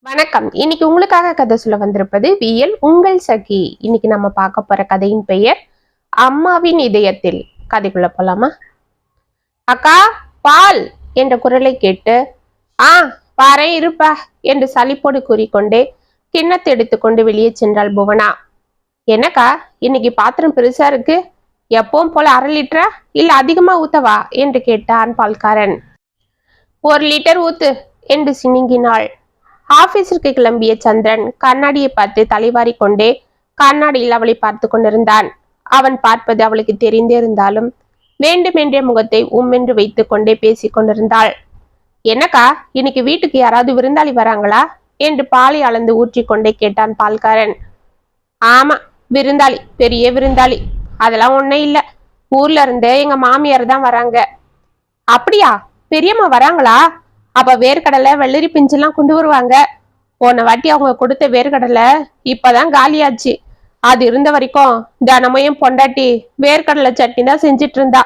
வணக்கம். இன்னைக்கு உங்களுக்காக கதை சொல்ல வந்திருப்பது வியல் உங்கள் சகி. இன்னைக்கு நம்ம பார்க்க போற கதையின் பெயர் அம்மாவின் இதயத்தில். கதைக்குள்ள போலாமா? அக்கா, பால் என்ற குரலை கேட்டு பாரேன் இருப்பா என்று சலிப்போடு கூறிக்கொண்டே கிண்ணத்தை எடுத்துக்கொண்டு வெளியே சென்றாள் புவனா. என்னக்கா, இன்னைக்கு பாத்திரம் பெருசா இருக்கு, எப்பவும் போல 1/2 லிட்டரா இல்ல அதிகமா ஊத்தவா என்று கேட்டான் பால்காரன். 1 லிட்டர் ஊத்து என்று சினுங்கினாள். ஆபீஸிற்கு கிளம்பிய சந்திரன் கண்ணாடியை பார்த்து தலைவாரி கொண்டே கண்ணாடியில் அவளை பார்த்து கொண்டிருந்தான். அவன் பார்ப்பது அவளுக்கு தெரிந்தே இருந்தாலும் வேண்டுமென்றே முகத்தை உம்மென்று வைத்துக் கொண்டே பேசிக் கொண்டிருந்தாள். என்னக்கா, இன்னைக்கு வீட்டுக்கு யாராவது விருந்தாளி வராங்களா என்று பாலை அளந்து ஊற்றி கொண்டே கேட்டான் பால்காரன். ஆமா, விருந்தாளி, பெரிய விருந்தாளி. அதெல்லாம் ஒன்னும் இல்ல, ஊர்ல இருந்து எங்க மாமியார் தான் வராங்க. அப்படியா, பெரியம்மா வராங்களா? அப்ப வேர்க்கடலை வெள்ளரி பிஞ்செல்லாம் கொண்டு வருவாங்க. போன வாட்டி அவங்க கொடுத்த வேர்க்கடலை இப்பதான் காலியாச்சு. அது இருந்த வரைக்கும் தினமும் பொண்டாட்டி வேர்க்கடலை சட்னி தான் செஞ்சிட்டு இருந்தா.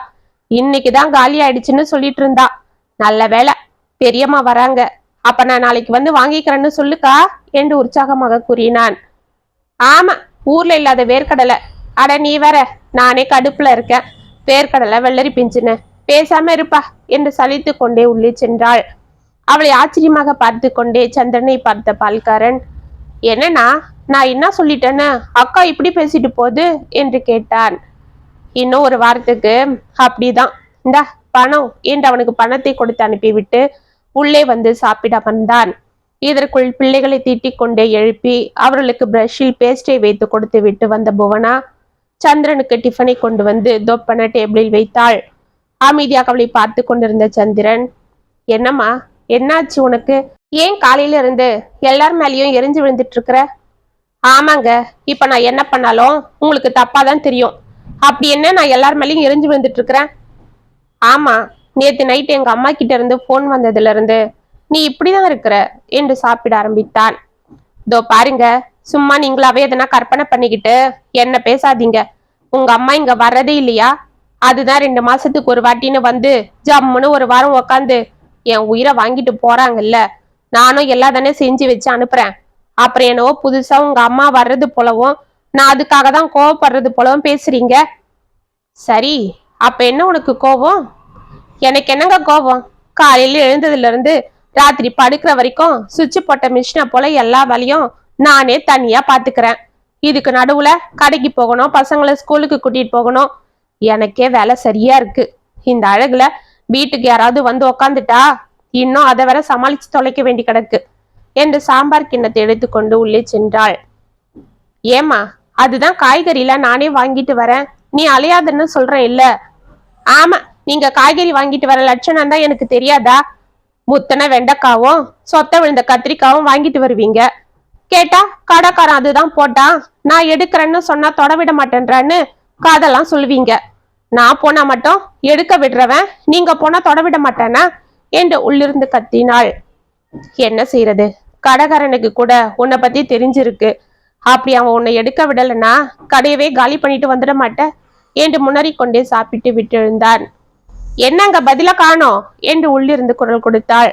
இன்னைக்குதான் காலி ஆயிடுச்சுன்னு சொல்லிட்டு இருந்தா. நல்ல வேலை, பெரியம்மா வராங்க. அப்ப நான் நாளைக்கு வந்து வாங்கிக்கிறேன்னு சொல்லுக்கா என்று உற்சாகமாக கூறினான். ஆமா, ஊர்ல இல்லாத வேர்க்கடலை. அட நீ வேற, நானே கடுப்புல இருக்கேன். வேர்க்கடலை வெள்ளரி பிஞ்சுன்னு பேசாம இருப்பா என்று சலித்து கொண்டே உள்ளே சென்றாள். அவளை ஆச்சரியமாக பார்த்து கொண்டே சந்திரனை பார்த்த பால்காரன், என்னன்னா நான் என்ன சொல்லிட்டேன்னு அக்கா இப்படி பேசிட்டு போகுது என்று கேட்டான். இன்னும் ஒரு வாரத்துக்கு அப்படிதான், இந்தா பணம் என்று அவனுக்கு பணத்தை கொடுத்து அனுப்பிவிட்டு உள்ளே வந்து சாப்பிட வந்தான். இதற்குள் பிள்ளைகளை தீட்டிக் கொண்டே எழுப்பி அவர்களுக்கு பிரஷில் பேஸ்டை வைத்து கொடுத்து விட்டு வந்த புவனா சந்திரனுக்கு டிஃபனை கொண்டு வந்து தொப்பன டேபிளில் வைத்தாள். அமைதியாக அவளை பார்த்து கொண்டிருந்த சந்திரன், என்னம்மா, என்னாச்சு உனக்கு? ஏன் காலையில இருந்து எல்லார் மேலேயும் எரிஞ்சு விழுந்துட்டு இருக்கிற? ஆமாங்க, இப்ப நான் என்ன பண்ணாலும் உங்களுக்கு தப்பாதான் தெரியும். அப்படி என்ன நான் எல்லார் மேலேயும் எரிஞ்சு விழுந்துட்டு இருக்கிறேன்? ஆமா, நேத்து நைட் எங்க அம்மா கிட்ட இருந்து போன் வந்ததுல இருந்து நீ இப்படிதான் இருக்கிற என்று சாப்பிட ஆரம்பித்தான். இதோ பாருங்க, சும்மா நீங்களாவே எதனா கற்பனை பண்ணிக்கிட்டு என்ன பேசாதீங்க. உங்க அம்மா இங்க வர்றதே இல்லையா? அதுதான் 2 மாசத்துக்கு ஒரு வாட்டின்னு வந்து ஜம்முன்னு ஒரு வாரம் உக்காந்து என் உயிரை வாங்கிட்டு போறாங்கல்ல. நானும் எல்லாம் தானே செஞ்சு வச்சு அனுப்புறேன். அப்புறம் என்னவோ புதுசா உங்க அம்மா வர்றது போலவும் நான் அதுக்காக தான் கோவப்படுறது போலவும் பேசுறீங்க. சரி, அப்ப என்ன உனக்கு கோவம்? எனக்கு என்னங்க கோவம்? காலையில எழுந்ததுல இருந்து ராத்திரி படுக்கிற வரைக்கும் சுவிட்ச் போட்ட மிஷினை போல எல்லா வேலையும் நானே தனியா பாத்துக்கிறேன். இதுக்கு நடுவுல கடைக்கு போகணும், பசங்களை ஸ்கூலுக்கு கூட்டிட்டு போகணும். எனக்கே வேலை சரியா இருக்கு. இந்த அழகுல வீட்டுக்கு யாராவது வந்து உக்காந்துட்டா இன்னும் அதை வர சமாளிச்சு தொலைக்க வேண்டி கிடக்கு என்று சாம்பார் கிண்ணத்தை எடுத்துக்கொண்டு உள்ளே சென்றாள். ஏமா, அதுதான் காய்கறில நானே வாங்கிட்டு வரேன், நீ அலையாதுன்னு சொல்றேன் இல்ல? ஆமா, நீங்க காய்கறி வாங்கிட்டு வர லட்சணம் தான் எனக்கு தெரியாதா? முத்தனை வெண்டைக்காவும் சொத்த விழுந்த கத்திரிக்காவும் வாங்கிட்டு வருவீங்க. கேட்டா கடைக்காரன் அதுதான் போட்டான், நான் எடுக்கிறேன்னு சொன்னா தொடவிட மாட்டேன்றான்னு காதெல்லாம் சொல்லுவீங்க. நான் போனா மட்டும் எடுக்க விடுறவன், நீங்க போனா தொடவிட மாட்டேனா என்று உள்ளிருந்து கத்தினாள். என்ன செய்யறது, கடைக்காரனுக்கு கூட உன்னை பத்தி தெரிஞ்சிருக்கு. அப்படி அவன் உன்னை எடுக்க விடலைன்னா கடையவே காலி பண்ணிட்டு வந்துட மாட்டேன் என்று முன்னறிக்கொண்டே சாப்பிட்டு விட்டு எழுந்தான். என்னங்க பதில காணோம் என்று உள்ளிருந்து குரல் கொடுத்தாள்.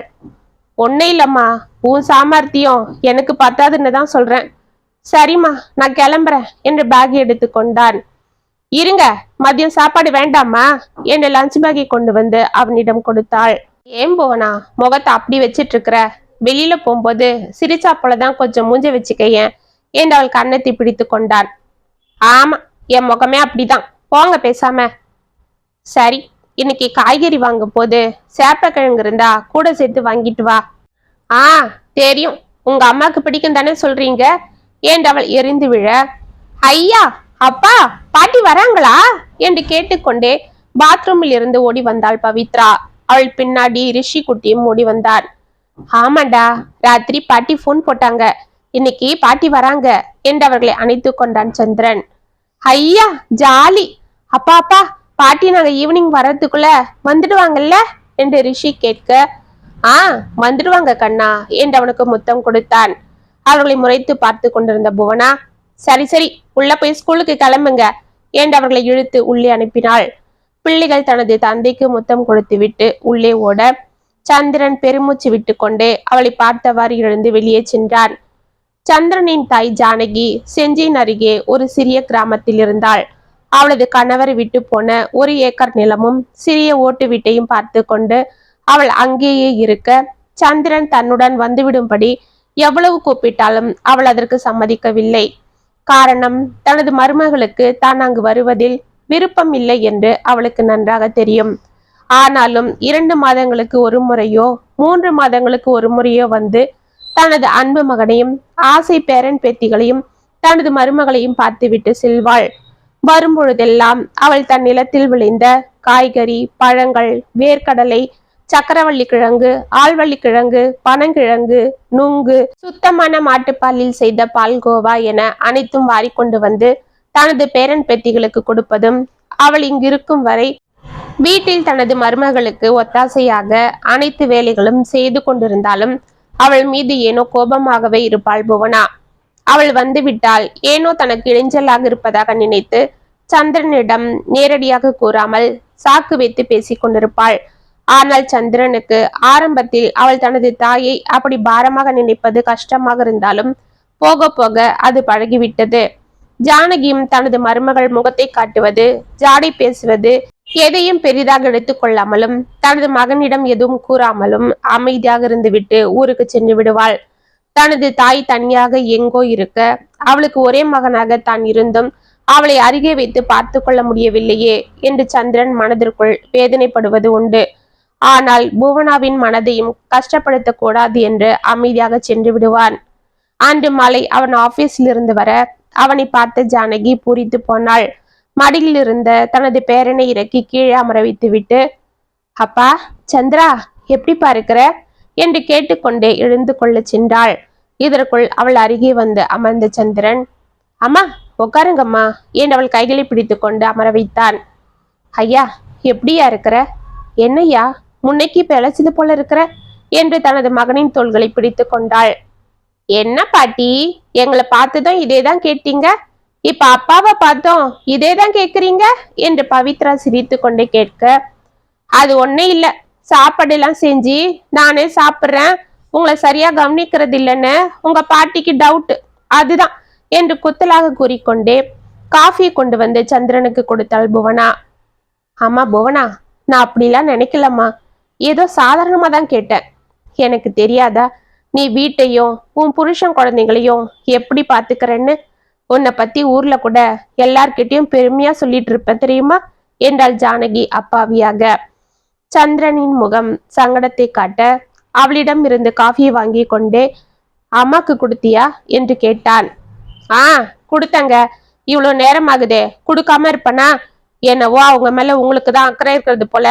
ஒன்னே இல்லம்மா, உன் சாமர்த்தியம் எனக்கு பத்தாதுன்னு தான் சொல்றேன். சரிம்மா, நான் கிளம்புறேன் என்று பேக் எடுத்து கொண்டான். இருங்க, மதியம் சாப்பாடு வேண்டாமா என்று லஞ்ச் பேக்கை கொண்டு வந்து அவனிடம் கொடுத்தாள். ஏன் புவனா முகத்தை அப்படி வச்சிட்டு இருக்கிற? வெளியில போகும்போது சிரிச்சா போலதான் கொஞ்சம் மூஞ்ச வச்சுக்கையன் என்று அவள் கன்னத்தை பிடித்து கொண்டான். ஆமா, என் முகமே அப்படிதான், போங்க பேசாம. சரி, இன்னைக்கு காய்கறி வாங்க போது சேப்பக்கிழங்கு இருந்தா கூட சேர்த்து வாங்கிட்டு வா. தெரியும், உங்க அம்மாக்கு பிடிக்கும் தானே சொல்றீங்க என்று அவள் எரிந்து விழ, ஐயா, அப்பா, பாட்டி வராங்களா என்று கேட்டுக்கொண்டே பாத்ரூமில் இருந்து ஓடி வந்தாள் பவித்ரா. அவள் பின்னாடி ரிஷி குட்டியும் ஓடி வந்தான். ஆமாண்டா, ராத்திரி பாட்டி போன் போட்டாங்க, இன்னைக்கு பாட்டி வராங்க என்று அவர்களை அணைத்து கொண்டான் சந்திரன். ஐயா, ஜாலி. அப்பா அப்பா, பாட்டி நாங்க ஈவினிங் வர்றதுக்குள்ள வந்துடுவாங்கல்ல என்று ரிஷி கேட்க, வந்துடுவாங்க கண்ணா என்று அவனுக்கு முத்தம் கொடுத்தான். அவர்களை முறைத்து பார்த்து கொண்டிருந்த புவனா, சரி சரி, உள்ள போய் ஸ்கூலுக்கு கிளம்புங்க என்று அவர்களை இழுத்து உள்ளே அனுப்பினாள். பிள்ளைகள் தனது தந்தைக்கு முத்தம் கொடுத்து விட்டு உள்ளே ஓட சந்திரன் பெருமூச்சு விட்டு கொண்டே அவளை பார்த்தவாறு எழுந்து வெளியே சென்றான். சந்திரனின் தாய் ஜானகி செஞ்சியின் அருகே ஒரு சிறிய கிராமத்தில் இருந்தாள். அவளது கணவரை விட்டு போன 1 ஏக்கர் நிலமும் சிறிய ஓட்டு வீட்டையும் பார்த்து கொண்டு அவள் அங்கேயே இருக்க, சந்திரன் தன்னுடன் வந்துவிடும்படி எவ்வளவு கூப்பிட்டாலும் அவள் அதற்கு சம்மதிக்கவில்லை. காரணம், தனது மருமகளுக்கு தான் அங்கு வருவதில் விருப்பம் இல்லை என்று அவளுக்கு நன்றாக தெரியும். ஆனாலும் 2 மாதங்களுக்கு ஒரு முறையோ 3 மாதங்களுக்கு ஒரு முறையோ வந்து தனது அன்பு மகனையும் ஆசை பேரன் பேத்திகளையும் தனது மருமகளையும் பார்த்துவிட்டு செல்வாள். வரும்பொழுதெல்லாம் அவள் தன் நிலத்தில் விளைந்த காய்கறி, பழங்கள், வேர்க்கடலை, சக்கரவள்ளி கிழங்கு, ஆழ்வள்ளி கிழங்கு, பனங்கிழங்கு, நுங்கு, சுத்தமான மாட்டுப்பாலில் செய்த பால்கோவா என அனைத்தும் வாரிக்கொண்டு வந்து தனது பேரன் பேத்திகளுக்கு கொடுப்பதும், அவள் இங்கிருக்கும் வரை வீட்டில் தனது மருமகளுக்கு ஒத்தாசையாக அனைத்து வேலைகளும் செய்து கொண்டிருந்தாலும் அவள் மீது ஏனோ கோபமாகவே இருப்பாள் புவனா. அவள் வந்துவிட்டால் ஏனோ தனக்கு இளைஞலாக இருப்பதாக நினைத்து சந்திரனிடம் நேரடியாக கூறாமல் சாக்கு வைத்து பேசிக் கொண்டிருப்பாள். ஆனால் சந்திரனுக்கு ஆரம்பத்தில் அவள் தனது தாயை அப்படி பாரமாக நினைப்பது கஷ்டமாக இருந்தாலும் போக போக அது பழகிவிட்டது. ஜானகியும் தனது மருமகள் முகத்தை காட்டுவது, ஜாடை பேசுவது எதையும் பெரிதாக எடுத்துக் கொள்ளாமலும் தனது மகனிடம் எதுவும் கூறாமலும் அமைதியாக இருந்துவிட்டு ஊருக்கு சென்று விடுவாள். தனது தாய் தனியாக எங்கோ இருக்க, அவளுக்கு ஒரே மகனாக தான் இருந்தும் அவளை அருகே வைத்து பார்த்து கொள்ள முடியவில்லையே என்று சந்திரன் மனதிற்குள் வேதனைப்படுவது உண்டு. ஆனால் புவனாவின் மனதையும் கஷ்டப்படுத்த கூடாது என்று அமைதியாக சென்று விடுவான். அன்று மாலை அவன் ஆபீஸில் இருந்து வர அவனை பார்த்த ஜானகி பூரித்து போனாள். மடியில் இருந்த தனது பேரனை இறக்கி கீழே அமர வைத்து விட்டு, அப்பா சந்திரா, எப்படி பார்க்கிற என்று கேட்டுக்கொண்டே எழுந்து கொள்ள சென்றாள். இதற்குள் அவள் அருகே வந்து அமர்ந்த சந்திரன், அம்மா உட்காருங்கம்மா என்று அவள் கைகளை பிடித்து கொண்டு அமர வைத்தான். ஐயா, எப்படியா இருக்கிற? என்னையா முன்னைக்கு பிழைச்சது போல இருக்கிற என்று தனது மகனின் தோள்களை பிடித்து கொண்டாள். என்ன பாட்டி, எங்களை பார்த்துதான் இதேதான் கேட்டீங்க, இப்ப அப்பாவை பார்த்தோம் இதேதான் கேக்குறீங்க என்று பவித்ரா சிரித்து கொண்டே கேட்க, அது ஒன்னே இல்ல, சாப்பாடு எல்லாம் செஞ்சு நானே சாப்பிட்றேன், உங்களை சரியா கவனிக்கிறது இல்லைன்னு உங்க பாட்டிக்கு டவுட், அதுதான் என்று குத்தலாக கூறிக்கொண்டே காஃபி கொண்டு வந்து சந்திரனுக்கு கொடுத்தாள் புவனா. ஆமா புவனா, நான் அப்படிலாம் நினைக்கலம்மா, ஏதோ சாதாரணமா தான் கேட்டேன். எனக்கு தெரியாதா நீ வீட்டையும் உன் புருஷன் குழந்தைங்களையும் எப்படி பாத்துக்கிறேன்னு? உன்னை பத்தி ஊர்ல கூட எல்லார்கிட்டையும் பெருமையா சொல்லிட்டு இருப்ப தெரியுமா என்றாள் ஜானகி அப்பாவியாக. சந்திரனின் முகம் சங்கடத்தை காட்ட அவளிடம் இருந்து காஃபியை வாங்கி கொண்டே, அம்மாக்கு கொடுத்தியா என்று கேட்டான். கொடுத்தங்க, இவ்வளவு நேரம் ஆகுதே, கொடுக்காம இருப்பனா? என்னவோ அவங்க மேல உங்களுக்கு தான் அக்கறை இருக்கிறது போல,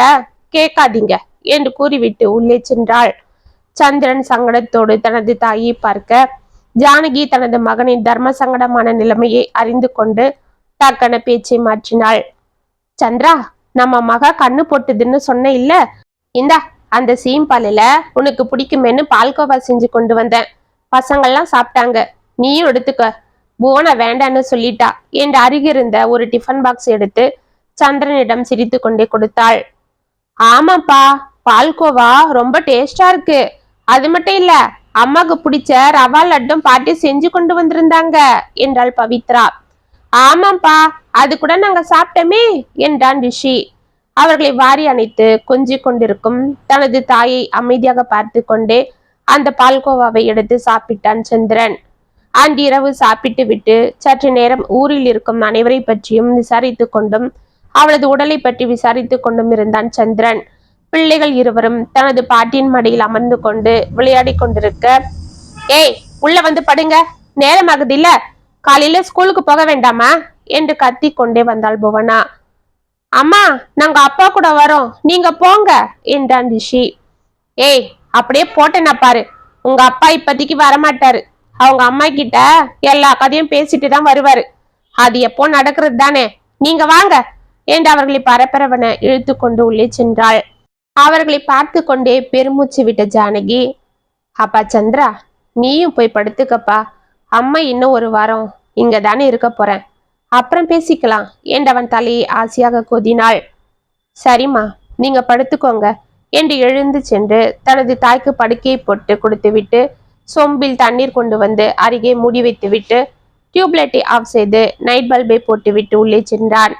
கேட்காதீங்க என்று கூறிவிட்டு உள்ளே சென்றாள். சந்திரன் சங்கடத்தோடு தனது தாயை பார்க்க, ஜானகி தனது மகனின் தர்ம சங்கடமான நிலைமையை அறிந்து கொண்டு டக்கன பேச்சை மாற்றினாள். சந்திரா, நம்ம மக கண்ணு போட்டுதுன்னு சொன்ன இல்ல, இந்தா அந்த சீம்பாலில உனக்கு பிடிக்குமேன்னு பால்கோவா செஞ்சு கொண்டு வந்தேன், பசங்கள்லாம் சாப்பிட்டாங்க, நீயும் எடுத்துக்க, புவனா வேண்டான்னு சொல்லிட்டா என்று அருகிருந்த ஒரு டிஃபன் பாக்ஸ் எடுத்து சந்திரனிடம் சிரித்து கொண்டே கொடுத்தாள். ஆமாப்பா, பால்கோவா ரொம்ப டேஸ்டா இருக்கு, அது மட்டும் இல்ல அம்மாக்கு பிடிச்ச ரவா லட்டும் பாட்டி செஞ்சு கொண்டு வந்திருந்தாங்க என்றாள் பவித்ரா. ஆமாப்பா, அது கூட நாங்க சாப்பிட்டோமே என்றான் ரிஷி. அவர்களை வாரி அணைத்து கொஞ்சி கொண்டிருக்கும் தனது தாயை அமைதியாக பார்த்து கொண்டே அந்த பால்கோவாவை எடுத்து சாப்பிட்டான் சந்திரன். அன்றிரவு சாப்பிட்டு விட்டு சற்று நேரம் ஊரில் இருக்கும் அனைவரை பற்றியும் விசாரித்து கொண்டும் அவளது உடலை பற்றி விசாரித்து கொண்டும் இருந்தான் சந்திரன். பிள்ளைகள் இருவரும் தனது பாட்டியின் மடியில் அமர்ந்து கொண்டு விளையாடி கொண்டிருக்க, ஏய் உள்ள வந்து படுங்க, நேரமாகுது இல்ல, காலையில ஸ்கூலுக்கு போக வேண்டாமா என்று கத்தி கொண்டே வந்தாள் புவனா. அம்மா, நாங்க அப்பா கூட வரோம், நீங்க போங்க என்றான் ரிஷி. ஏய் அப்படியே போட்டேன்னா பாரு, உங்க அப்பா இப்பத்திக்கு வரமாட்டாரு, அவங்க அம்மா கிட்ட எல்லா கதையும் பேசிட்டு தான் வருவாரு, அது எப்போ நடக்கிறது தானே, நீங்க வாங்க என்று அவர்களை பரபரவன இழுத்து கொண்டு உள்ளே சென்றாள். அவர்களை பார்த்து கொண்டே பெருமூச்சு விட்ட ஜானகி, அப்பா சந்திரா, நீயும் போய் படுத்துக்கப்பா, அம்மா இன்னும் ஒரு வாரம் இங்க தானே இருக்க போறேன், அப்புறம் பேசிக்கலாம் என்று அவன் தலையை ஆசையாக கொதினாள். சரிம்மா, நீங்க படுத்துக்கோங்க, என்று எழுந்து சென்று தனது தாய்க்கு படுக்கையை போட்டு கொடுத்துவிட்டு சொம்பில் தண்ணீர் கொண்டு வந்து அருகே மூடி வைத்துவிட்டு டியூப்லைட்டை ஆஃப் செய்து நைட் பல்பை போட்டுவிட்டு உள்ளே சென்றான்.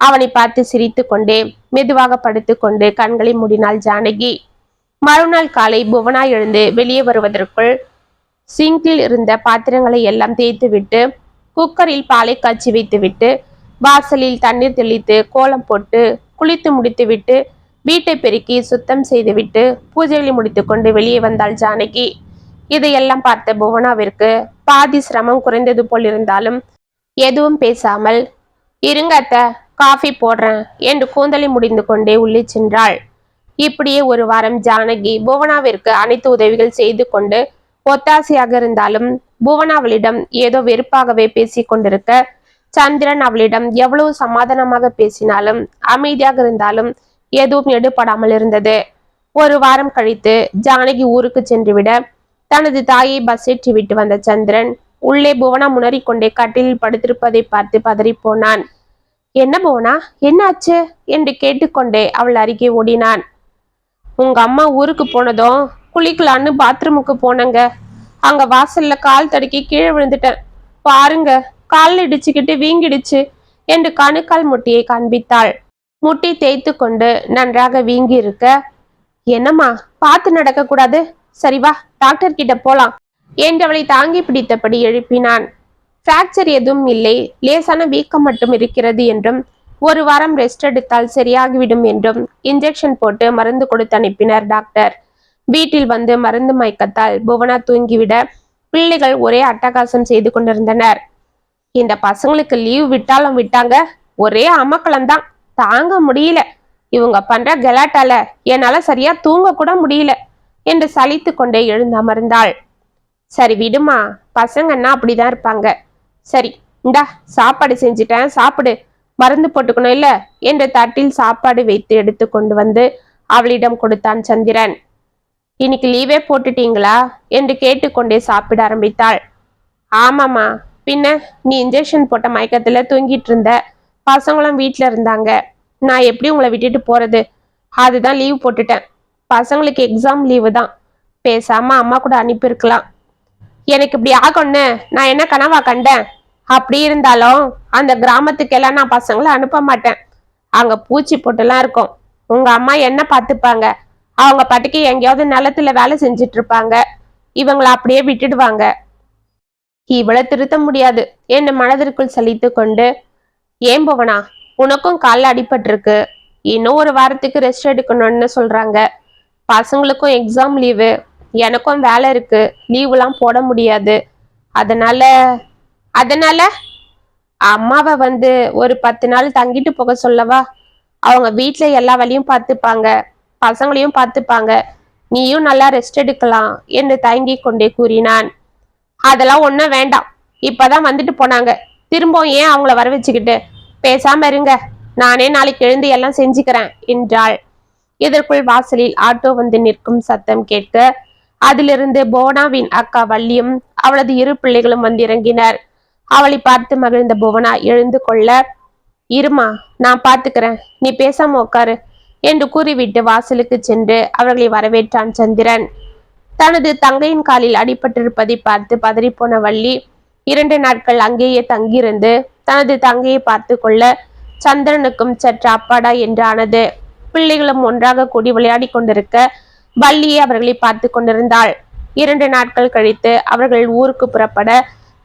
அவனை பார்த்து சிரித்து கொண்டே மெதுவாக படுத்துக்கொண்டு கண்களை மூடினாள் ஜானகி. மறுநாள் காலை புவனா எழுந்து வெளியே வருவதற்குள் சிங்கில் இருந்த பாத்திரங்களை எல்லாம் தேய்த்து விட்டு குக்கரில் பாலை காய்ச்சி வைத்துவிட்டு வாசலில் தண்ணீர் தெளித்து கோலம் போட்டு குளித்து முடித்துவிட்டு வீட்டை பெருக்கி சுத்தம் செய்துவிட்டு பூஜைகளை முடித்துக்கொண்டு வெளியே வந்தாள் ஜானகி. இதையெல்லாம் பார்த்த புவனாவிற்கு பாதி சிரமம் குறைந்தது போல் இருந்தாலும் எதுவும் பேசாமல் இருங்க அத்தை, காஃபி போடுறேன் என்று கூந்தலை முடிந்து கொண்டே உள்ளே சென்றாள். இப்படியே ஒரு வாரம் ஜானகி புவனாவிற்கு அனைத்து உதவிகள் செய்து கொண்டு ஒத்தாசையாக இருந்தாலும் புவனா அவளிடம் ஏதோ வெறுப்பாகவே பேசிக் கொண்டிருக்க, சந்திரன் அவளிடம் எவ்வளவு சமாதானமாக பேசினாலும் அமைதியாக இருந்தாலும் எதுவும் எடுபடாமல் இருந்தது. ஒரு வாரம் கழித்து ஜானகி ஊருக்கு சென்றுவிட தனது தாயை பஸ் ஏற்றி விட்டு வந்த சந்திரன் உள்ளே புவனா முனறிக் கொண்டே கட்டிலில் படுத்திருப்பதை பார்த்து பதறி போனான். என்ன புவனா, என்னாச்சு என்று கேட்டுக்கொண்டே அவள் அருகே ஓடினான். உங்க அம்மா ஊருக்கு போனதும் குளிக்கலான்னு பாத்ரூமுக்கு போனங்க. அங்க வாசல்ல கால் தடுக்கி கீழே விழுந்துட்டேன். பாருங்க, கால் இடிச்சுக்கிட்டு வீங்கிடுச்சு என்று கணுக்கால் முட்டியை காண்பித்தாள். முட்டி தேய்த்து கொண்டு நன்றாக வீங்கி இருக்க, என்னம்மா பார்த்து நடக்க கூடாது, சரி வா டாக்டர் கிட்ட போலாம் என்றவளை தாங்கி பிடித்தபடி எழுப்பினான். பிராக்சர் எதுவும் இல்லை, லேசான வீக்கம் மட்டும் இருக்கிறது என்றும் ஒரு வாரம் ரெஸ்ட் எடுத்தால் சரியாகிவிடும் என்றும் இன்ஜெக்ஷன் போட்டு மருந்து கொடுத்து அனுப்பினார் டாக்டர். வீட்டில் வந்து மருந்து மயக்கத்தால் புவனா தூங்கிவிட பிள்ளைகள் ஒரே அட்டகாசம் செய்து கொண்டிருந்தனர். இந்த பசங்களுக்கு லீவ் விட்டாலும் விட்டாங்க, ஒரே அமக்கலம்தான், தாங்க முடியல. இவங்க பண்ற கலாட்டால என்னால சரியா தூங்க கூட முடியல என்று சலித்து கொண்டே எழுந்து அமர்ந்தாள். சரி விடுமா, பசங்கன்னா அப்படிதான் இருப்பாங்க. சரி இந்தா சாப்பாடு செஞ்சிட்டேன், சாப்பிடு, மருந்து போட்டுக்கணும் இல்ல என்று தட்டில் சாப்பாடு வைத்து எடுத்து கொண்டு வந்து அவளிடம் கொடுத்தான் சந்திரன். இன்னைக்கு லீவே போட்டுட்டீங்களா என்று கேட்டுக்கொண்டே சாப்பிட ஆரம்பித்தாள். ஆமாம்மா, பின்ன நீ இன்ஜெக்ஷன் போட்ட மயக்கத்துல தூங்கிட்டு இருந்த, பசங்களும் வீட்டுல இருந்தாங்க, நான் எப்படி உங்களை விட்டுட்டு போறது, அதுதான் லீவ் போட்டுட்டேன். பசங்களுக்கு எக்ஸாம் லீவு தான், பேசாம அம்மா கூட அனுப்பியிருக்கலாம். எனக்கு இப்படி ஆகும்னு நான் என்ன கனவா கண்டேன்? அப்படி இருந்தாலும் அந்த கிராமத்துக்கெல்லாம் நான் பசங்களை அனுப்ப மாட்டேன். அங்க பூச்சி போட்டுலாம் இருக்கும், உங்க அம்மா என்ன பார்த்துப்பாங்க, அவங்க பாட்டுக்கு எங்கேயாவது நிலத்துல வேலை செஞ்சிட்டு இருப்பாங்க, இவங்களை அப்படியே விட்டுடுவாங்க. இவ்வளவு திருத்த முடியாது என்று மனதிற்குள் சலித்து கொண்டு, ஏன் புவனா, உனக்கும் காலில் அடிபட்டிருக்கு, இன்னும் ஒரு வாரத்துக்கு ரெஸ்ட் எடுக்கணும்னு சொல்றாங்க, பசங்களுக்கும் எக்ஸாம் லீவு, எனக்கும் வேலை இருக்கு, லீவுலாம் போட முடியாது, அதனால அம்மாவை வந்து ஒரு 10 நாள் தங்கிட்டு போக சொல்லவா? அவங்க வீட்டுல எல்லா வேலையும் பார்த்துப்பாங்க, பசங்களையும் பார்த்துப்பாங்க, நீயும் நல்லா ரெஸ்ட் எடுக்கலாம் என்று தயங்கி கொண்டே கூறினான். அதெல்லாம் ஒன்றும் வேண்டாம், இப்பதான் வந்துட்டு போனாங்க, திரும்பவும் ஏன் அவங்கள வர வச்சுக்கிட்டு, பேசாம இருங்க, நானே நாளைக்கு எழுந்து எல்லாம் செஞ்சுக்கிறேன் என்றாள். இதற்குள் வாசலில் ஆட்டோ வந்து நிற்கும் சத்தம் கேட்க அதிலிருந்து புவனாவின் அக்கா வள்ளியும் அவளது 2 பிள்ளைகளும் வந்து இறங்கினர். அவளை பார்த்து மகிழ்ந்த புவனா எழுந்து கொள்ள, இருமா நான் பார்த்துக்கிறேன், நீ பேசாம உட்காரு என்று கூறிவிட்டு வாசலுக்கு சென்று அவர்களை வரவேற்றான் சந்திரன். தனது தங்கையின் காலில் அடிபட்டிருப்பதை பார்த்து பதறிப்போன வள்ளி 2 நாட்கள் அங்கேயே தங்கியிருந்து தனது தங்கையை பார்த்து கொள்ள சந்திரனுக்கும் சற்று அப்பாடா என்றானது. பிள்ளைகளும் ஒன்றாக கூடி விளையாடி கொண்டிருக்க வள்ளியே அவர்களை பார்த்து கொண்டிருந்தாள். 2 நாட்கள் கழித்து அவர்கள் ஊருக்கு புறப்பட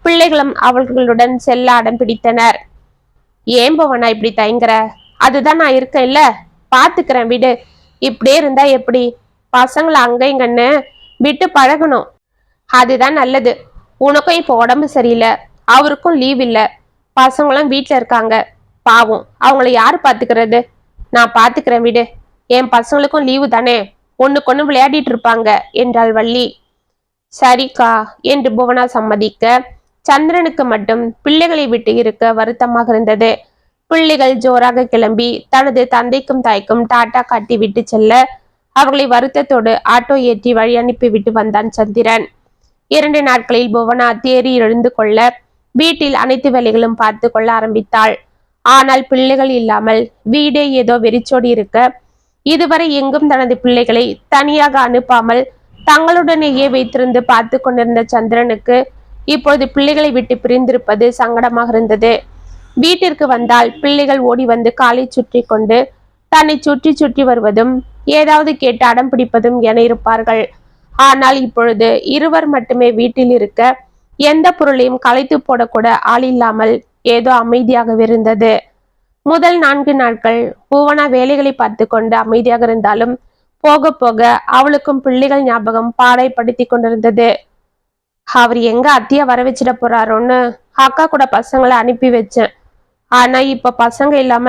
பிள்ளைகளும் அவர்களுடன் செல்ல அடம் பிடித்தனர். ஏன் புவனா இப்படி தயங்குற, அதுதான் நான் இருக்கேன் இல்ல, பாத்துக்கிறேன் விடு, இப்படியே இருந்தா எப்படி, பசங்களை அங்க இங்கன்னு விட்டு பழகணும், அதுதான் நல்லது. உனக்கும் இப்போ உடம்பு சரியில்லை, அவருக்கும் லீவ் இல்லை, பசங்களும் வீட்டுல இருக்காங்க, பாவம் அவங்கள யாரு பாத்துக்கிறது, நான் பாத்துக்கிறேன் விடு, என் பசங்களுக்கும் லீவு தானே, ஒண்ணுக்கொன்னு விளையாடிட்டு இருப்பாங்க என்றாள் வள்ளி. சரிக்கா என்று புவனா சம்மதிக்க சந்திரனுக்கு மட்டும் பிள்ளைகளை விட்டு இருக்க வருத்தமாக இருந்தது. பிள்ளைகள் ஜோராக கிளம்பி தனது தந்தைக்கும் தாய்க்கும் டாட்டா காட்டி விட்டு செல்ல அவர்களை வருத்தத்தோடு ஆட்டோ ஏற்றி வழி அனுப்பிவிட்டு வந்தான் சந்திரன். 2 நாட்களில் புவனா தேறி எழுந்து கொள்ள வீட்டில் அனைத்து வேலைகளும் பார்த்து கொள்ள ஆரம்பித்தாள். ஆனால் பிள்ளைகள் இல்லாமல் வீடே ஏதோ வெறிச்சோடி இருக்க இதுவரை எங்கும் தனது பிள்ளைகளை தனியாக அனுப்பாமல் தங்களுடனேயே வைத்திருந்து பார்த்து கொண்டிருந்த சந்திரனுக்கு இப்பொழுது பிள்ளைகளை விட்டு பிரிந்திருப்பது சங்கடமாக இருந்தது. வீட்டிற்கு வந்தால் பிள்ளைகள் ஓடி வந்து காலை சுற்றி கொண்டு தன்னை சுற்றி சுற்றி வருவதும் ஏதாவது கேட்டு அடம் பிடிப்பதும் என இருப்பார்கள். ஆனால் இப்பொழுது இருவர் மட்டுமே வீட்டில் இருக்க எந்த பொருளையும் களைத்து போடக்கூட ஆள் இல்லாமல் ஏதோ அமைதியாக இருந்தது. முதல் 4 நாட்கள் பூவனா வேலைகளை பார்த்து கொண்டு அமைதியாக இருந்தாலும் போக போக அவளுக்கும் பிள்ளைகள் ஞாபகம் பாடைப்படுத்தி கொண்டிருந்தது. அவர் எங்க அத்தியா வர வச்சிட போறாரோன்னு அக்கா கூட பசங்களை அனுப்பி வச்சேன். ஆனா இப்ப பசங்க இல்லாம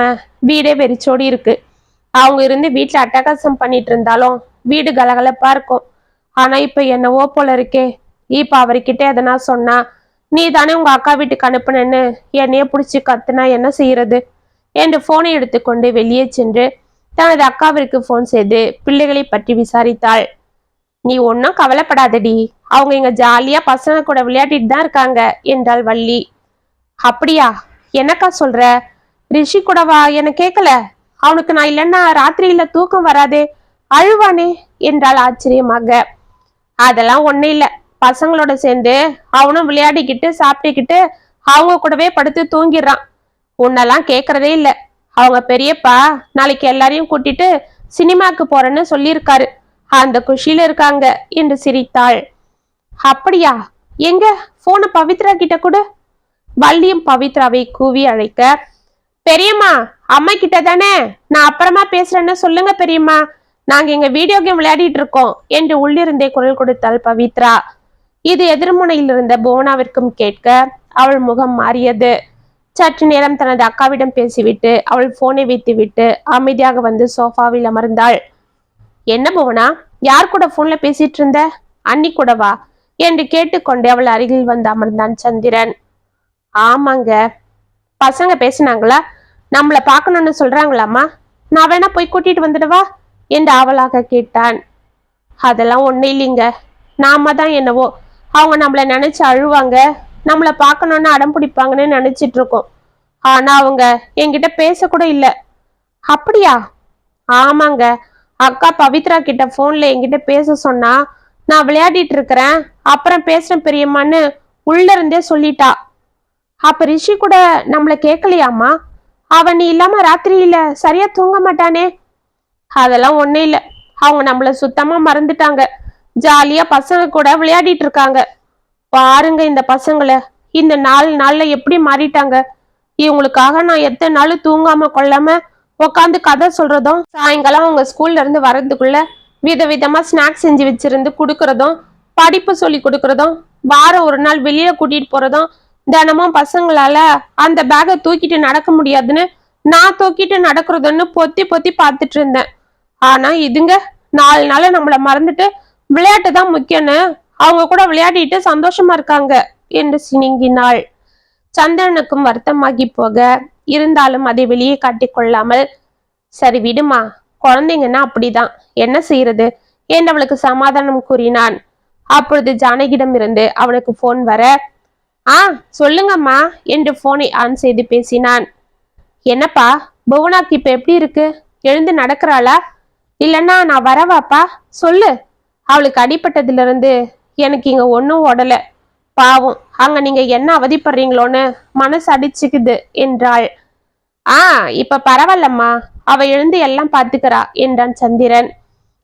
வீடே வெறிச்சோடி இருக்கு. அவங்க இருந்து வீட்டுல அட்டகாசம் பண்ணிட்டு இருந்தாலும் வீடு கலகலப்பா இருக்கும். ஆனா இப்ப என்னவோ போல இருக்கே. இப்ப அவர்கிட்ட எதனா சொன்னா நீ தானே உங்க அக்கா வீட்டுக்கு அனுப்புனேன்னு என்னைய பிடிச்சி கத்துனா என்ன செய்யறது என்று போனை எடுத்துக்கொண்டு வெளியே சென்று தனது அக்காவிற்கு போன் செய்து பிள்ளைகளை பற்றி விசாரித்தாள். நீ ஒன்னும் கவலைப்படாதடி, அவங்க இங்க ஜாலியா பசங்க கூட விளையாடிட்டு தான் இருக்காங்க என்றாள் வள்ளி. அப்படியா, என்னக்கா சொல்ற? ரிஷி கூடவா? என கேட்கல. அவனுக்கு நான் இல்லைன்னா ராத்திரியில தூக்கம் வராதே, அழுவானே என்றாள் ஆச்சரியமாக. அதெல்லாம் ஒண்ணு இல்ல, பசங்களோட சேர்ந்து அவனும் விளையாடிக்கிட்டு சாப்பிட்டுக்கிட்டு அவங்க கூடவே படுத்து தூங்கிடுறான். உன்னெல்லாம் கேக்குறதே இல்ல. அவங்க பெரியப்பா நாளைக்கு எல்லாரையும் கூட்டிட்டு சினிமாக்கு போறேன்னு சொல்லியிருக்காரு. அந்த குஷியில இருக்காங்க என்று சிரித்தாள். அப்படியா, எங்க போனை பவித்ரா கிட்ட கூட. வள்ளியும் பவித்ராவை கூவி அழைக்க, பெரியம்மா அம்மா கிட்ட தானே, நான் அப்புறமா பேசுறேன்னு சொல்லுங்க பெரியம்மா, நாங்க எங்க வீடியோ கேம் விளையாடிட்டு இருக்கோம் என்று உள்ளிருந்தே குரல் கொடுத்தாள் பவித்ரா. இது எதிர்முனையில் இருந்த புவனாவிற்கும் கேட்க அவள் முகம் மாறியது. சற்று நேரம் தனது அக்காவிடம் பேசிவிட்டு அவள் போனை வைத்து விட்டு அமைதியாக வந்து சோஃபாவில் அமர்ந்தாள். என்ன புவனா, யார் கூட போன்ல பேசிட்டு இருந்த? அண்ணி கூடவா என்று கேட்டுக்கொண்டு அவள் அருகில் வந்து அமர்ந்தான் சந்திரன். ஆமாங்க. பசங்க பேசினாங்களா? நம்மள பாக்கணும்னு சொல்றாங்களாமா? நான் வேணா போய் கூட்டிட்டு வந்துடுவா என்று அவளாக கேட்டான். அதெல்லாம் ஒண்ணு இல்லைங்க, நாம தான் என்னவோ அவங்க நம்மள நினைச்சு அழுவாங்க, நம்மள பாக்கணும்னு அடம் பிடிப்பாங்கன்னு நினைச்சிட்டு இருக்கோம். ஆனா அவங்க என்கிட்ட பேச கூட இல்ல. அப்படியா? ஆமாங்க, அக்கா பவித்ரா கிட்ட போன்ல என்கிட்ட பேச சொன்னா நான் விளையாடிட்டு இருக்கிறேன், அப்புறம் பேசுறேன் பெரியம்மான்னு உள்ள இருந்தே சொல்லிட்டா. அப்ப ரிஷி கூட நம்மள கேட்கலையாமா? அவன் நீ இல்லாம ராத்திரியில சரியா தூங்க மாட்டானே. அதெல்லாம் ஒண்ணு இல்ல, அவங்க நம்மள சுத்தமா மறந்துட்டாங்க, ஜாலியா பசங்க கூட விளையாடிட்டு இருக்காங்க. பாருங்க இந்த பசங்களை, இந்த 4 நாள்ல எப்படி மாறிட்டாங்க. இவங்களுக்காக நான் எத்தனை நாள் தூங்காம கொள்ளாம உக்காந்து கதை சொல்றதும், சாயங்காலம் அவங்க ஸ்கூல்ல இருந்து வர்றதுக்குள்ள விதவிதமா ஸ்நாக்ஸ் செஞ்சு வச்சிருந்து கொடுக்கறதும், படிப்பு சொல்லி கொடுக்கறதும், வாரம் ஒரு நாள் வெளியில கூட்டிட்டு போறதும், தினமும் பசங்களால அந்த பேக்கை தூக்கிட்டு நடக்க முடியாதுன்னு நான் தூக்கிட்டு நடக்கிறதுன்னு பொத்தி பொத்தி பார்த்துட்டு இருந்தேன். ஆனா இதுங்க 4 நாள நம்மள மறந்துட்டு விளையாட்டு தான் முக்கியம்னு அவங்க கூட விளையாடிட்டு சந்தோஷமா இருக்காங்க என்று சினிங்கினாள். சந்திரனுக்கும் வருத்தமாகி போக இருந்தாலும் அதை வெளியே காட்டிக் கொள்ளாமல், சரி விடுமா, குழந்தைங்கன்னா அப்படிதான், என்ன செய்யறது என்று அவளுக்கு சமாதானம் கூறினான். அப்பொழுது ஜானகியிடம் இருந்து அவனுக்கு போன் வர, சொல்லுங்கம்மா என்று போனை ஆன் செய்து பேசினான். என்னப்பா, புவனாக்கு இப்ப எப்படி இருக்கு? எழுந்து நடக்கிறாளா? இல்லைன்னா நான் வரவாப்பா, சொல்லு. அவளுக்கு அடிபட்டதுல இருந்து எனக்கு இங்க ஒன்னும் ஓடல. பாவம், அங்க நீங்க என்ன அவதிப்படுறீங்களோன்னு மனசு அடிச்சுக்குது என்றாள். இப்ப பரவாயில்லம்மா, அவ எழுந்து எல்லாம் பாத்துக்கிறா என்றான் சந்திரன்.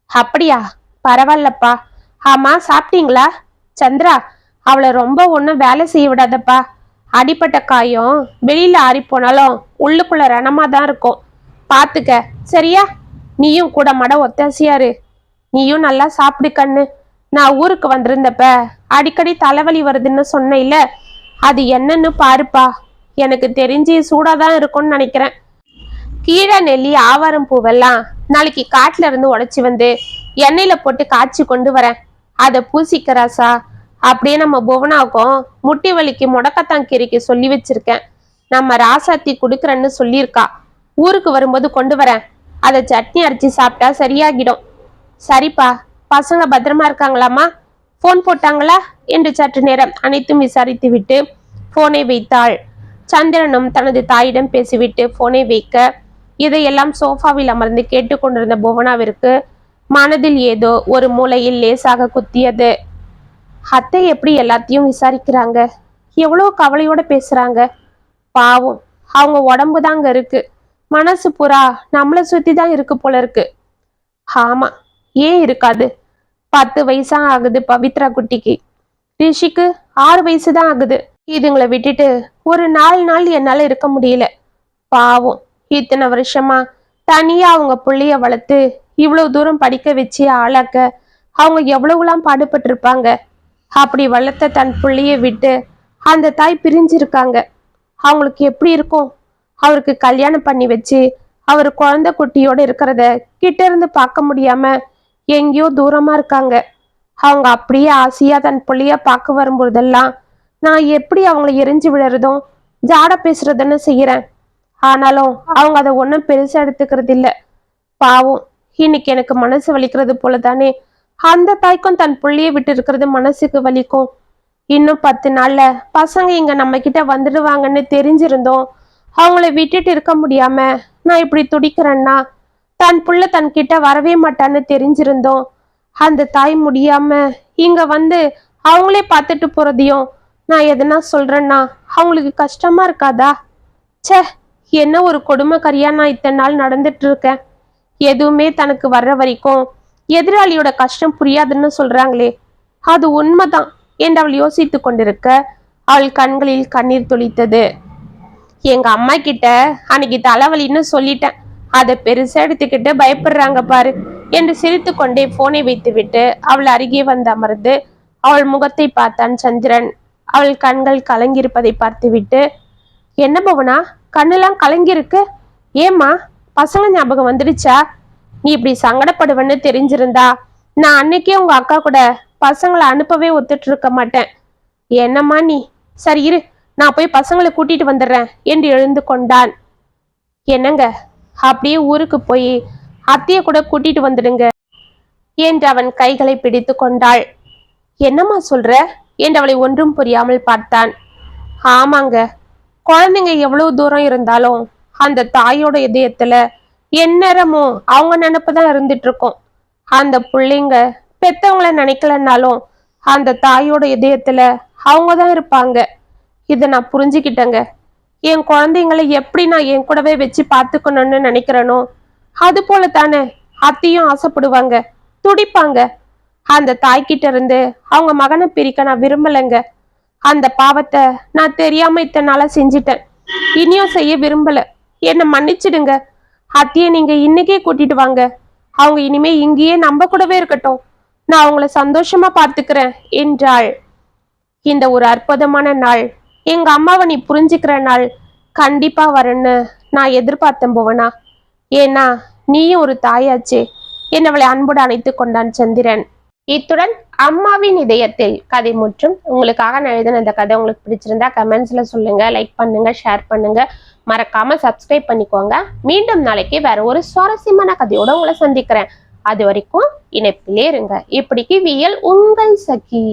அப்படியா, பரவாயில்லப்பா. ஆமா, சாப்பிட்டீங்களா? சந்திரா, அவளை ரொம்ப ஒன்னும் வேலை செய்ய விடாதப்பா. அடிப்பட்ட காயம் வெளியில ஆறி போனாலும் உள்ளுக்குள்ள ரணமா தான் இருக்கும், பாத்துக்க சரியா? நீயும் கூட மட ஒத்தாசியாரு. நீயும் நல்லா சாப்பிடு கண்ணு. நான் ஊருக்கு வந்திருந்தப்ப அடிக்கடி தலைவலி வருதுன்னு சொன்ன இல்ல, அது என்னன்னு பாருப்பா. எனக்கு தெரிஞ்சு சூடாதான் இருக்கும்னு நினைக்கிறேன். கீழே நெல்லி ஆவாரம் பூவெல்லாம் நாளைக்கு காட்டுல இருந்து உடைச்சி வந்து எண்ணெயில போட்டு காய்ச்சி கொண்டு வரேன், அதை பூசிக்கிறாசா. அப்படியே நம்ம புவனாவுக்கும் முட்டி வலிக்கு முடக்கத்தான் கீரைக்கு சொல்லி வச்சிருக்கேன். நம்ம ராசாத்தி குடுக்கறேன்னு சொல்லியிருக்கா. ஊருக்கு வரும்போது கொண்டு வரேன், அதை சட்னி அரைச்சி சாப்பிட்டா சரியாகிடும். சரிப்பா, பசங்க பத்திரமா இருக்காங்களாமா? போன் போட்டாங்களா என்று சற்று நேரம் அனைத்தும் விசாரித்து விட்டு போனை வைத்தாள். சந்திரனும் தனது தாயிடம் பேசிவிட்டு போனை வைக்க இதையெல்லாம் சோஃபாவில் அமர்ந்து கேட்டுக்கொண்டிருந்த புவனாவிற்கு மனதில் ஏதோ ஒரு மூலையில் லேசாக குத்தியது. அத்தை எப்படி எல்லாத்தையும் விசாரிக்கிறாங்க, எவ்வளவு கவலையோட பேசுறாங்க. பாவம், அவங்க உடம்பு தாங்க இருக்கு, மனசு புறா நம்மளை சுத்தி தான் இருக்கு போல இருக்கு. ஆமா, ஏன் இருக்காது? 10 வயசா ஆகுது பவித்ரா குட்டிக்கு, ரிஷிக்கு 6 வயசு தான் ஆகுது. இதுங்களை விட்டுட்டு ஒரு 4 நாள் என்னால இருக்க முடியல. பாவம், இத்தனை வருஷமா தனியா அவங்க பிள்ளைய வளர்த்து இவ்வளவு தூரம் படிக்க வச்சு ஆளாக்க அவங்க எவ்வளவுலாம் பாடுபட்டு இருப்பாங்க. அப்படி வளர்த்த தன் பிள்ளைய விட்டு அந்த தாய் பிரிஞ்சிருக்காங்க. அவங்களுக்கு எப்படி இருக்கும்? அவருக்கு கல்யாணம் பண்ணி வச்சு அவர் குழந்தை குட்டியோட இருக்கிறத கிட்ட இருந்து பார்க்க முடியாம எங்கேயோ தூரமா இருக்காங்க. அவங்க அப்படியே ஆசையா தன் பிள்ளைய பார்க்க வரும்போதெல்லாம் நான் எப்படி அவங்கள எரிஞ்சு விடுறதும் ஜாட பேசுறதுன்னு செய்யறேன். ஆனாலும் அவங்க அதை ஒன்றும் பெருசா எடுத்துக்கிறது இல்லை. பாவம், இன்னைக்கு எனக்கு மனசு வலிக்கிறது போல தானே அந்த தாய்க்கும் தன் பிள்ளைய விட்டு இருக்கிறது மனசுக்கு வலிக்கும். இன்னும் 10 நாள்ல பசங்க இங்க நம்ம கிட்ட வந்துடுவாங்கன்னு தெரிஞ்சிருந்தோம் அவங்கள விட்டுட்டு இருக்க முடியாம நான் இப்படி துடிக்கிறேன்னா, தன் புள்ள தன் கிட்ட வரவே மாட்டான்னு தெரிஞ்சிருந்தோம் அந்த தாய் முடியாம இங்க வந்து அவங்களே பார்த்துட்டு போறதையும் நான் எதனா சொல்றேன்னா அவங்களுக்கு கஷ்டமா இருக்காதா? சே, என்ன ஒரு கொடுமைக்காரியா நான் இத்தனை நாள் நடந்துட்டு இருக்கேன். எதுவுமே தனக்கு வர்ற வரைக்கும் எதிராளியோட கஷ்டம் புரியாதுன்னு சொல்றாங்களே, அது உண்மைதான் என்று அவள் யோசித்து கொண்டிருக்க அவள் கண்களில் கண்ணீர் துளித்தது. எங்க அம்மா கிட்ட அன்னைக்கு தலைவலின்னு சொல்லிட்டேன், அதை பெருசா எடுத்துக்கிட்டு பயப்படுறாங்க பாரு என்று சிரித்து கொண்டே போனை வைத்துவிட்டு அவள் அருகே வந்து அமர்ந்து அவள் முகத்தை பார்த்தான் சந்திரன். அவள் கண்கள் கலங்கியிருப்பதை பார்த்துவிட்டு, என்ன புவனா, கண்ணெல்லாம் கலங்கியிருக்கு, ஏம்மா பசங்க ஞாபகம் வந்துடுச்சா? நீ இப்படி சங்கடப்படுவேன்னு தெரிஞ்சிருந்தா நான் அன்னைக்கே உங்க அக்கா கூட பசங்களை அனுப்பவே ஒத்துட்டு இருக்க மாட்டேன். என்னம்மா நீ, சரி இரு, நான் போய் பசங்களை கூட்டிட்டு வந்துடுறேன் என்று எழுந்து கொண்டான். என்னங்க, அப்படியே ஊருக்கு போய் அத்தைய கூட கூட்டிட்டு வந்துடுங்க என்று அவன் கைகளை பிடித்து கொண்டாள். என்னம்மா சொல்ற என்று அவளை ஒன்றும் புரியாமல் பார்த்தான். ஆமாங்க, குழந்தைங்க எவ்வளவு தூரம் இருந்தாலும் அந்த தாயோட இதயத்துல எந்நேரமும் அவங்க நினைப்புதான் இருந்துட்டு இருக்கும். அந்த பிள்ளைங்க பெத்தவங்கள நினைக்கலன்னாலும் அந்த தாயோட இதயத்துல அவங்கதான் இருப்பாங்க. இதை நான் புரிஞ்சுக்கிட்டேங்க. என் குழந்தைங்களை எப்படி நான் என் கூடவே வச்சு பார்த்துக்கணும்னு நினைக்கிறேனோ அது போல தானே அத்தையும் ஆசைப்படுவாங்க, துடிப்பாங்க. அந்த தாய்கிட்ட இருந்து அவங்க மகனை பிரிக்க நான் விரும்பலைங்க. அந்த பாவத்தை நான் தெரியாம இத்தனை நாளா செஞ்சிட்டேன், இனியும் செய்ய விரும்பல. என்னை மன்னிச்சிடுங்க. அத்தைய நீங்க இன்னைக்கே கூட்டிட்டு வாங்க, அவங்க இனிமே இங்கேயே நம்ம கூடவே இருக்கட்டும், நான் அவங்கள சந்தோஷமா பார்த்துக்கிறேன் என்றாள். இந்த ஒரு அற்புதமான நாள், எங்க அம்மாவை நீ புரிஞ்சுக்கிற நாள் கண்டிப்பா வரும்னு நான் எதிர்பார்த்தேன் புவனா. ஏன்னா நீயும் ஒரு தாயாச்சே என்னவளை அன்போடு அணைத்து கொண்டான் சந்திரன். இத்துடன் அம்மாவின் இதயத்தில் கதை முற்றும். உங்களுக்காக நான் எழுதின இந்த கதை உங்களுக்கு பிடிச்சிருந்தா கமெண்ட்ஸ்ல சொல்லுங்க, லைக் பண்ணுங்க, ஷேர் பண்ணுங்க, மறக்காம சப்ஸ்கிரைப் பண்ணிக்கோங்க. மீண்டும் நாளைக்கு வேற ஒரு சுவாரஸ்யமான கதையோட உங்களை சந்திக்கிறேன். அது வரைக்கும் இணைப்பிலே இருங்க. இப்படிக்கு வியல் உங்கள் சகி.